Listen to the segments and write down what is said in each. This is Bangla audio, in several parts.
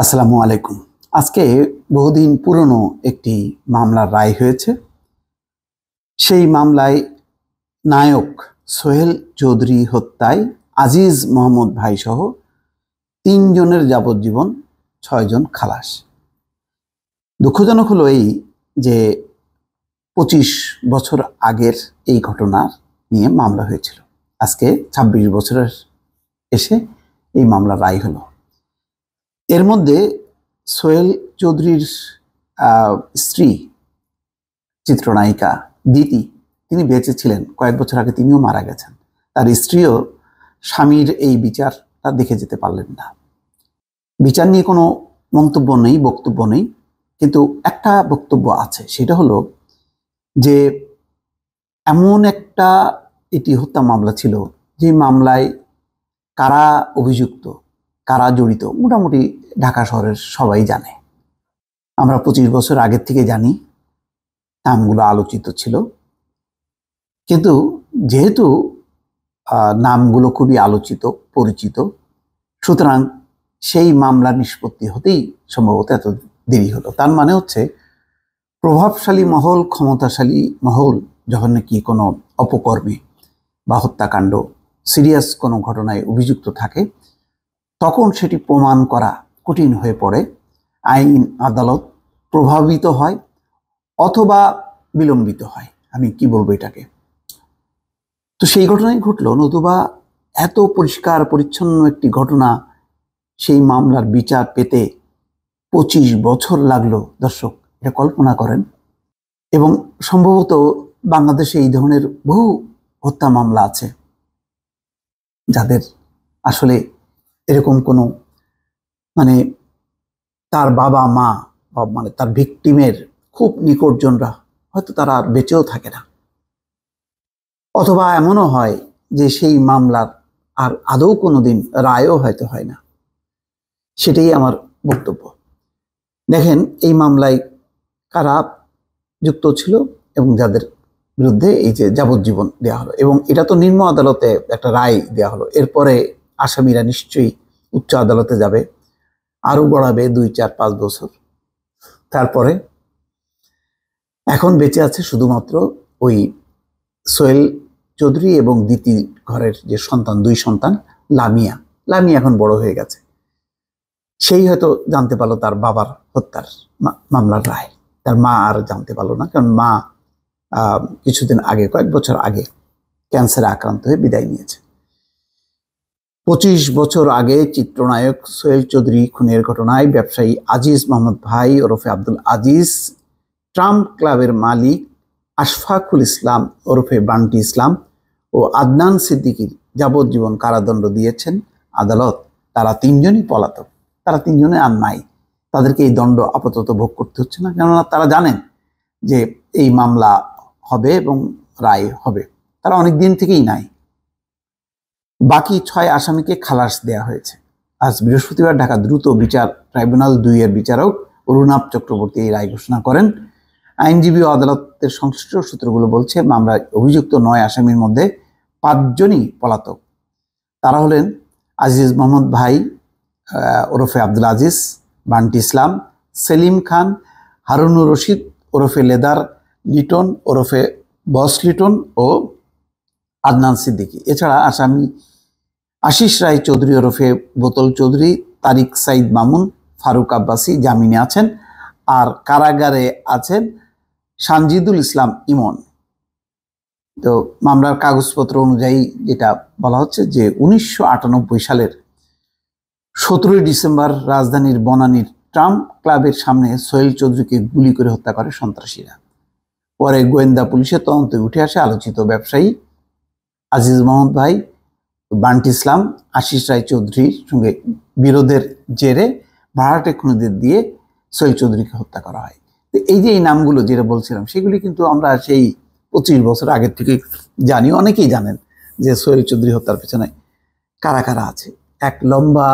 আসসালামু আলাইকুম। আজকে বহুদিন পুরনো একটি মামলার রায় হয়েছে। সেই মামলায় নায়ক সোহেল চৌধুরী হত্যায় আজিজ মোহাম্মদ ভাই সহ ৩ জনের যাবজ্জীবন, ৬ জন খালাস। দুঃখজনক হলো এই যে ২৫ বছর আগের এই ঘটনা নিয়ে মামলা হয়েছিল। আজকে ২৬ বছরের এসে এই মামলার রায় হলো। এর মধ্যে সোহেল চৌধুরীর স্ত্রী চিত্রনায়িকা দিতি, তিনি বেঁচে ছিলেন। কয়েক বছর আগে তিনিও মারা গেছেন। তার স্ত্রীও স্বামীর এই বিচারটা দেখে যেতে পারলেন না। বিচার নিয়ে কোনো মন্তব্য নেই, বক্তব্য নেই, কিন্তু একটা বক্তব্য আছে। সেটা হলো যে এমন একটা এটি হত্যা মামলা ছিল যে মামলায় কারা অভিযুক্ত, কারা জড়িত মোটামুটি ঢাকা শহরের সবাই জানে। আমরা ২৫ বছর আগের থেকে জানি, নামগুলো আলোচিত ছিল। কিন্তু যেহেতু নামগুলো খুবই আলোচিত, পরিচিত, সুতরাং সেই মামলার নিষ্পত্তি হতেই সম্ভবত এত দেরি হলো। তার মানে হচ্ছে প্রভাবশালী মহল, ক্ষমতাশালী মহল যখন নাকি কোনো অপকর্মে বা হত্যাকাণ্ড, সিরিয়াস কোনো ঘটনায় অভিযুক্ত থাকে, তখন সেটি প্রমাণ করা কঠিন হয়ে পড়ে। আইন আদালত প্রভাবিত হয় অথবা বিলম্বিত হয়। আমি কি বলবো এটাকে? তো সেই ঘটনাই ঘটলো, নতুবা এত পরিষ্কার পরিচ্ছন্ন একটি ঘটনা, সেই মামলার বিচার পেতে ২৫ বছর লাগলো। দর্শক, এটা কল্পনা করেন। এবং সম্ভবত বাংলাদেশে এই ধরনের বহু হত্যা মামলা আছে যাদের আসলে এরকম কোনো তার বাবা মা বা তার ভিকটিমের খুব নিকটজনরা হয়তো তারা আর বেঁচেও থাকে না, অথবা এমনও হয় যে সেই মামলার আর আদৌ কোনোদিন রায়ও হয়তো হয় না। সেটাই আমার বক্তব্য। দেখেন, এই মামলায় কারা যুক্ত ছিল এবং যাদের বিরুদ্ধে এই যে যাবজ্জীবন দেওয়া হলো, এবং এটা তো নিম্ন আদালতে একটা রায় দেওয়া হলো। এরপরে আসামিরা নিশ্চয়ই উচ্চ আদালতে যাবে, আরো গড়াবে ২, ৪, ৫ বছর। তারপরে এখন বেঁচে আছে শুধুমাত্র ওই সোহেল চৌধুরী এবং দিতি ঘরের যে সন্তান, ২ সন্তান, লামিয়া এখন বড় হয়ে গেছে। সেই হয়তো জানতে পারলো তার বাবার হত্যার মামলার রায়। তার মা আর জানতে পারলো না, কারণ মা কিছুদিন আগে, কয়েক বছর আগে ক্যান্সারে আক্রান্ত হয়ে বিদায় নিয়েছে। ২৫ বছর আগে চিত্রনায়ক সোহেল চৌধুরী খুনের ঘটনায় ব্যবসায়ী আজিজ মোহাম্মদ ভাই ওরফে আব্দুল আজিজ, ট্রাম্প ক্লাবের মালিক আশফাকুল ইসলাম ওরফে বান্টি ইসলাম ও আদনান সিদ্দিকীর যাবজ্জীবন কারাদণ্ড দিয়েছেন আদালত। তারা ৩ জনই পলাতক, তারা ৩ জনে আর নাই। তাদেরকে এই দণ্ড আপাতত ভোগ করতে হচ্ছে না, কেননা তারা জানেন যে এই মামলা হবে এবং রায় হবে। তারা অনেক দিন থেকেই নাই। বাকি ৬ আসামিকে খালাস দেয়া হয়েছে। আজ বৃহস্পতিবার ঢাকা দ্রুত বিচার ট্রাইব্যুনাল ২ এর বিচারক অরুণাভ চক্রবর্তী এই রায় ঘোষণা করেন। আইনজীবী ও আদালতের সংশ্লিষ্ট সূত্রগুলো বলছে, মামলায় অভিযুক্ত ৯ আসামির মধ্যে ৫ জনই পলাতক। তারা হলেন আজিজ মোহাম্মদ ভাই ওরফে আব্দুল আজিজ, বান্টি ইসলাম, সেলিম খান, হারুনুর রশিদ ওরফে লেদার লিটন ওরফে বস লিটন ও আদনান সিদ্দিকী। এছাড়া আসামি আশিস রায় চৌধুরী ওরফে বোতল চৌধুরী, তারিক সাইদ মামুন, ফারুক আব্বাসী জামিনে আছেন। আর কারাগারে আছেন সানজিদুল ইসলাম ইমন। তো মামলার কাগজপত্র অনুযায়ী যেটা বলা হচ্ছে যে ১৯৯৮ সালের ১৭ ডিসেম্বর রাজধানীর বনানীর ট্রাম্প ক্লাবের সামনে সোহেল চৌধুরীকে গুলি করে হত্যা করে সন্ত্রাসীরা। পরে গোয়েন্দা পুলিশের তদন্তে উঠে আসে আলোচিত ব্যবসায়ী আজিজ মোহাম্মদ ভাই, বান্টি ইসলাম, আশিস রায় চৌধুরীর সঙ্গে বিরোধের জেরে ভাড়াটে খুনিদের দিয়ে সোহেল চৌধুরীকে হত্যা করা হয়। তো এই যে এই নামগুলো যেটা বলছিলাম, সেগুলি কিন্তু আমরা সেই ২৫ বছর আগের থেকে জানি। অনেকেই জানেন যে সোহেল চৌধুরী হত্যার পেছনে কারা কারা আছে। এক লম্বা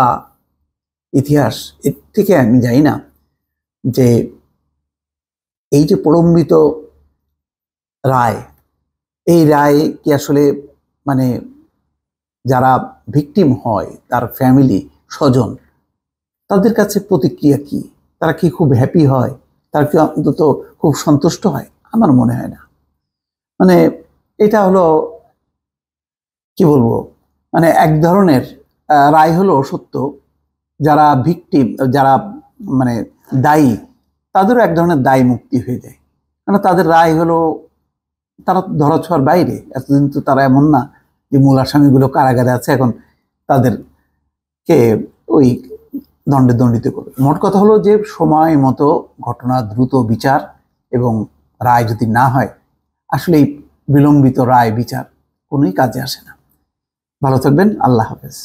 ইতিহাস। এর থেকে আমি জানি না যে এই যে প্রলম্বিত রায়, এই রায় কি আসলে যারা ভিকটিম হয়, তার ফ্যামিলি, স্বজন, তাদের কাছে প্রতিক্রিয়া কি? তারা কি খুব হ্যাপি হয়? তারা কি অন্তত খুব সন্তুষ্ট হয়? আমার মনে হয় না। মানে এটা হলো, কি বলবো, মানে এক ধরনের রায় হলো সত্য, যারা ভিকটিম, যারা মানে দায়ী, তাদেরও এক ধরনের দায় মুক্তি হয়ে যায়। কারণ তাদের রায় হলো, তারা ধরাছোঁয়ার বাইরে। এতদিন তো তারা এমন না যে মূল আসামিগুলো কারাগারে আছে, এখন তাদেরকে ওই দণ্ডে দণ্ডিত করবে। মোট কথা হলো যে সময় মতো ঘটনা দ্রুত বিচার এবং রায় যদি না হয়, আসলে এই বিলম্বিত রায় বিচার কোনোই কাজে আসে না। ভালো থাকবেন। আল্লাহ হাফেজ।